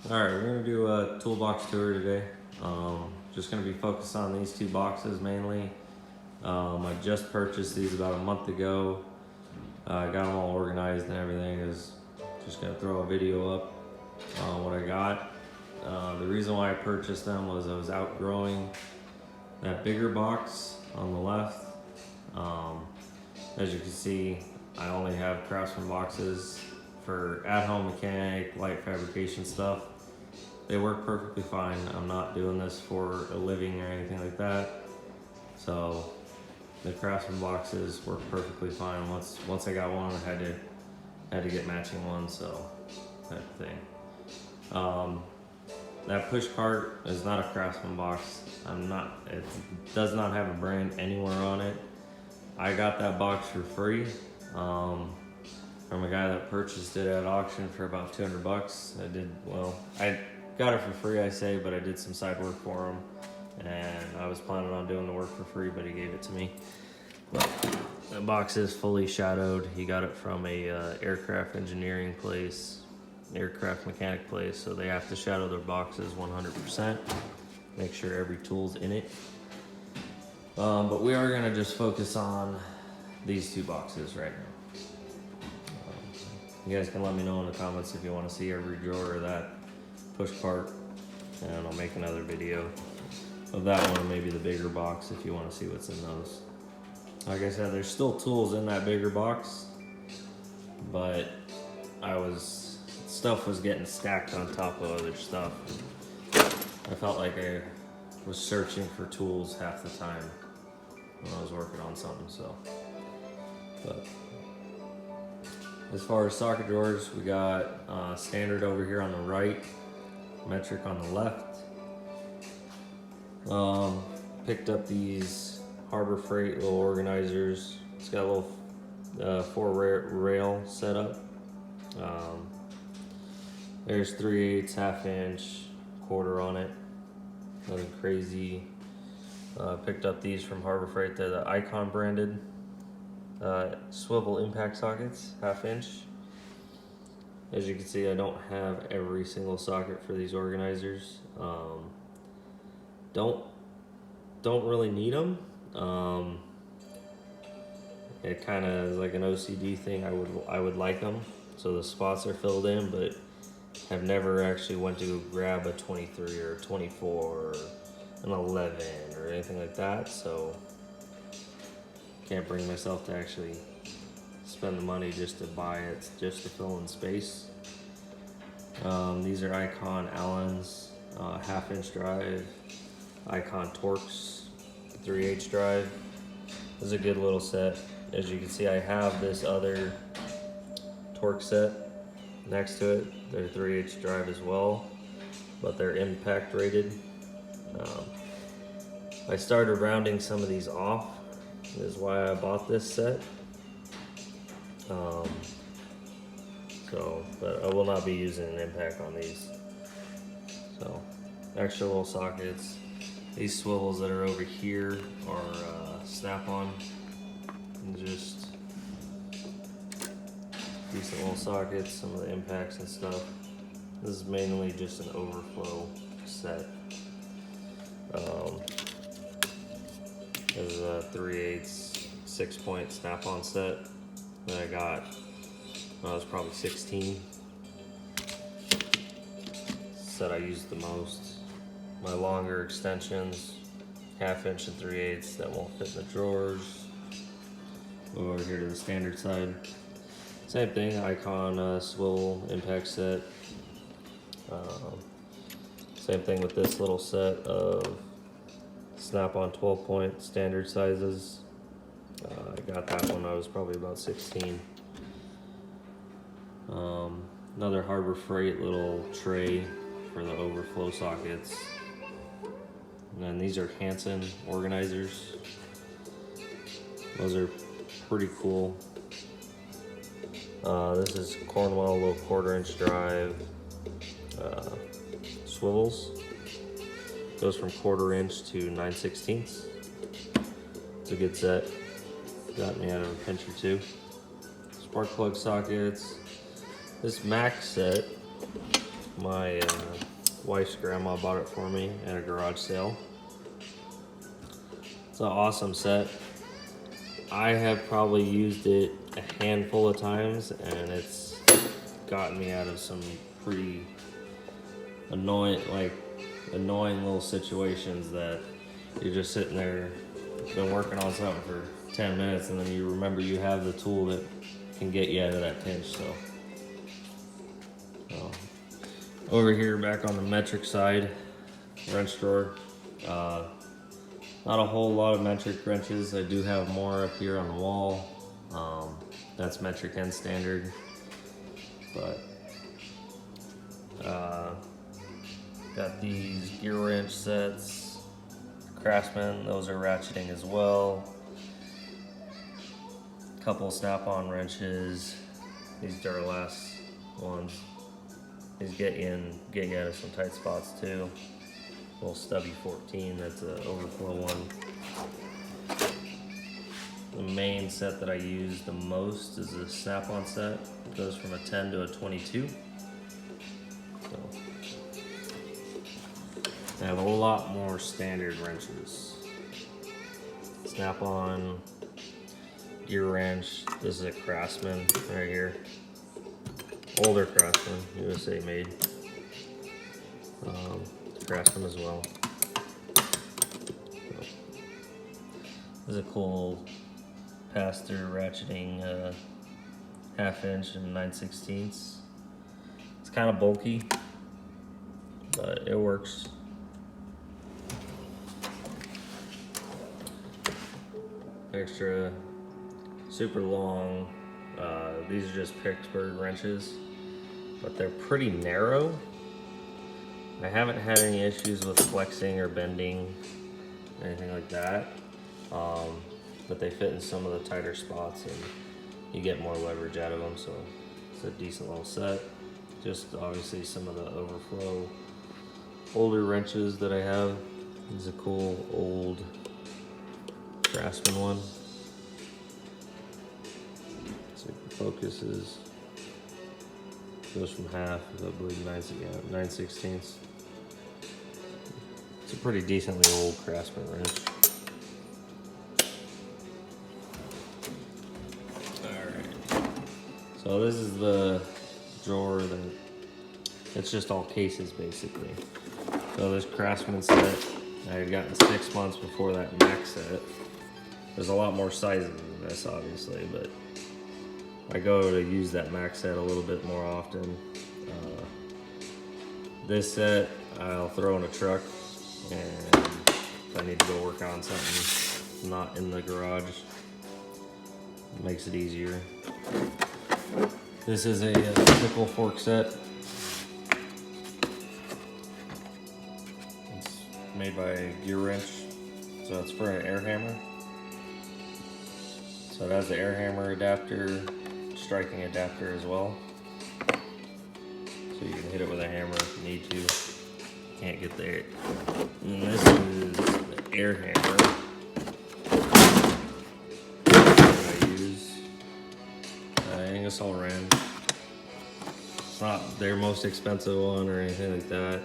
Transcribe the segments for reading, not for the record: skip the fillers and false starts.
Alright, we're going to do a toolbox tour today. Just going to be focused on these two boxes mainly. I just purchased these about a month ago. I got them all organized and everything. Is just going to throw a video up on what I got. The reason why I purchased them was I was outgrowing that bigger box on the left. As you can see, I only have Craftsman boxes for at-home mechanic, light fabrication stuff. They work perfectly fine. I'm not doing this for a living or anything like that. So the Craftsman boxes work perfectly fine. Once I got one, I had to get matching ones, so that thing. That push cart is not a Craftsman box. It does not have a brand anywhere on it. I got that box for free from a guy that purchased it at auction for about 200 bucks. I got it for free, I say, but I did some side work for him, and I was planning on doing the work for free, but he gave it to me. But the box is fully shadowed. He got it from a aircraft engineering place, aircraft mechanic place, so they have to shadow their boxes 100%, make sure every tool's in it. But we are gonna just focus on these two boxes right now. You guys can let me know in the comments if you want to see every drawer of that push cart, and I'll make another video of that one, maybe the bigger box if you want to see what's in those. Like I said, there's still tools in that bigger box, but stuff was getting stacked on top of other stuff. I felt like I was searching for tools half the time when I was working on something, so. But as far as socket drawers, we got standard over here on the right, metric on the left. Picked up these Harbor Freight little organizers. It's got a little 4-rail setup. There's 3/8, half-inch, quarter on it. Nothing crazy. Picked up these from Harbor Freight. They're the Icon branded swivel impact sockets, half-inch. As you can see, I don't have every single socket for these organizers. Don't really need them. It kind of is like an OCD thing. I would like them so the spots are filled in, but I've never actually went to grab a 23 or a 24 or an 11 or anything like that, so can't bring myself to actually spend the money just to buy it, just to fill in space. These are Icon Allens, half-inch drive, Icon Torx, 3/8 drive. This is a good little set. As you can see, I have this other Torx set next to it. They're 3/8 drive as well, but they're impact rated. I started rounding some of these off. This is why I bought this set. But I will not be using an impact on these. So, extra little sockets. These swivels that are over here are snap-on. And just decent little sockets, some of the impacts and stuff. This is mainly just an overflow set. This is a 3/8 6-point snap-on set that I got when I was probably 16. Set I used the most. My longer extensions, half-inch and 3/8 that won't fit in the drawers. Go over here to the standard side. Same thing, Icon swivel impact set. Same thing with this little set of snap-on 12-point standard sizes. I got that when I was probably about 16. Another Harbor Freight little tray for the overflow sockets. And then these are Hanson organizers. Those are pretty cool. This is Cornwell little 1/4-inch drive swivels. Goes from 1/4-inch to 9/16. It's a good set. Got me out of a pinch or two. Spark plug sockets. This Max set My wife's grandma bought it for me at a garage sale. It's an awesome set. I have probably used it a handful of times, and it's gotten me out of some pretty annoying little situations that you're just sitting there, been working on something for 10 minutes, and then you remember you have the tool that can get you out of that pinch. So over here, back on the metric side, wrench drawer. Not a whole lot of metric wrenches. I do have more up here on the wall. That's metric and standard, but got these gear wrench sets, Craftsman, those are ratcheting as well. Couple snap-on wrenches, these Duralast ones. These get you out of some tight spots too. Little stubby 14, that's an overflow one. The main set that I use the most is a snap-on set. It goes from a 10 to a 22. So I have a lot more standard wrenches. Snap-on, gear wrench. This is a Craftsman right here. Older Craftsman, USA made. Craftsman as well. So, this is a cool pass-through ratcheting 1/2 inch and 9/16. It's kind of bulky, but it works. Extra super long. These are just Pittsburgh wrenches, but they're pretty narrow. I haven't had any issues with flexing or bending, anything like that. But they fit in some of the tighter spots and you get more leverage out of them, so it's a decent little set. Just obviously some of the overflow older wrenches that I have. This is a cool old Craftsman one. So focuses, goes from 1/2, I believe 9/16. It's a pretty decently old Craftsman wrench. Alright, so this is the drawer that, it's just all cases basically. So this Craftsman set, I had gotten 6 months before that Max set. There's a lot more sizes than this obviously, but I go to use that Max set a little bit more often. This set I'll throw in a truck, and if I need to go work on something not in the garage, it makes it easier. This is a pickle fork set. It's made by Gear Wrench, so it's for an air hammer. So it has the air hammer adapter, striking adapter as well. So you can hit it with a hammer if you need to. Can't get there. And this is the air hammer that I use. Ingersoll Rand. It's not their most expensive one or anything like that.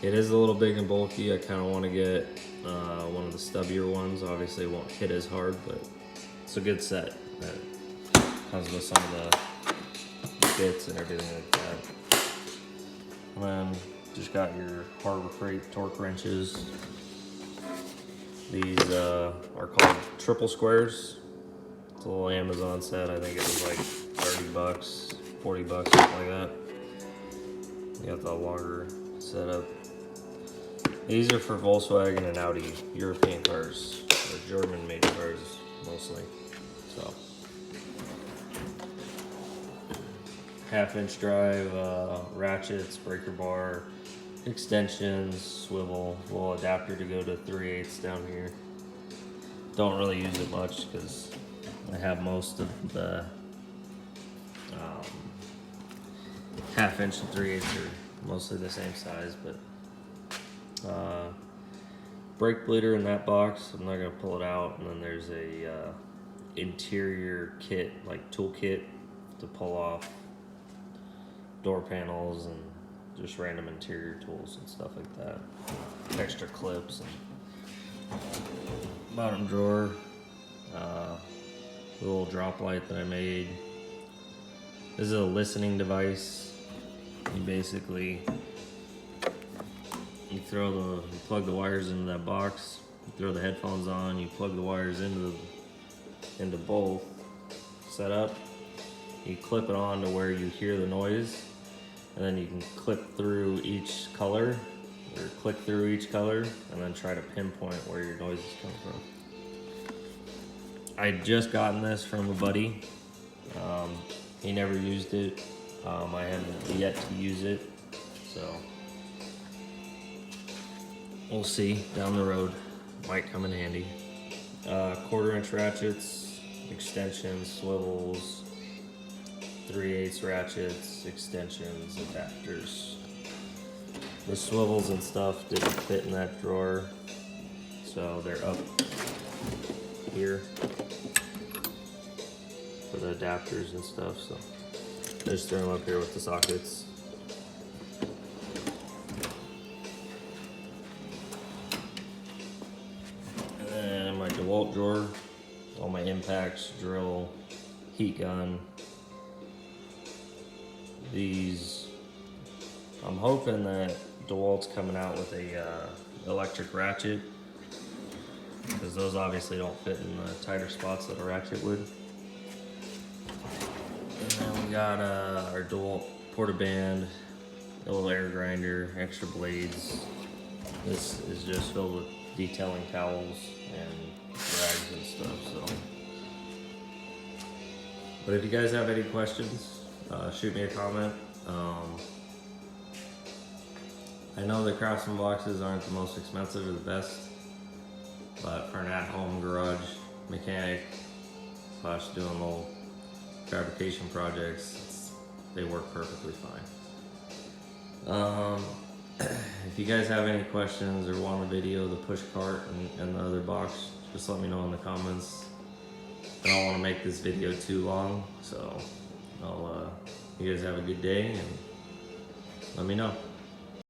It is a little big and bulky. I kind of want to get one of the stubbier ones. Obviously it won't hit as hard, but it's a good set that comes with some of the bits and everything like that. And then just got your Harbor Freight torque wrenches. These are called triple squares. It's a little Amazon set. I think it was like 30 bucks, 40 bucks, something like that. You got the longer setup. These are for Volkswagen and Audi, European cars, or German-made cars mostly. So, 1/2 inch drive, ratchets, breaker bar, extensions, swivel, little adapter to go to 3/8 down here. Don't really use it much because I have most of the 1/2 inch and 3/8 are mostly the same size, but brake bleeder in that box. I'm not gonna pull it out. And then there's a interior kit, like tool kit, to pull off door panels and just random interior tools and stuff like that. Extra clips and bottom drawer, little drop light that I made. This is a listening device. You basically you plug the wires into that box, you throw the headphones on, you plug the wires into both setup. You clip it on to where you hear the noise, and then you can clip through each color, or click through each color, and then try to pinpoint where your noise is coming from. I just gotten this from a buddy. He never used it. I haven't yet to use it, so we'll see down the road. Might come in handy. 1/4-inch ratchets, extensions, swivels, 3/8 ratchets, extensions, adapters. The swivels and stuff didn't fit in that drawer, so they're up here for the adapters and stuff. So I just threw them up here with the sockets. And then my DeWalt drawer, all my impacts, drill, heat gun. These, I'm hoping that DeWalt's coming out with a electric ratchet, because those obviously don't fit in the tighter spots that a ratchet would. And then we got our DeWalt portaband, a little air grinder, extra blades. This is just filled with detailing towels and rags and stuff. So, but if you guys have any questions, shoot me a comment. I know the Craftsman boxes aren't the most expensive or the best, but for an at-home garage mechanic / doing little fabrication projects, they work perfectly fine. If you guys have any questions or want a video of the push cart and the other box, just let me know in the comments. I don't want to make this video too long, so you guys have a good day and let me know.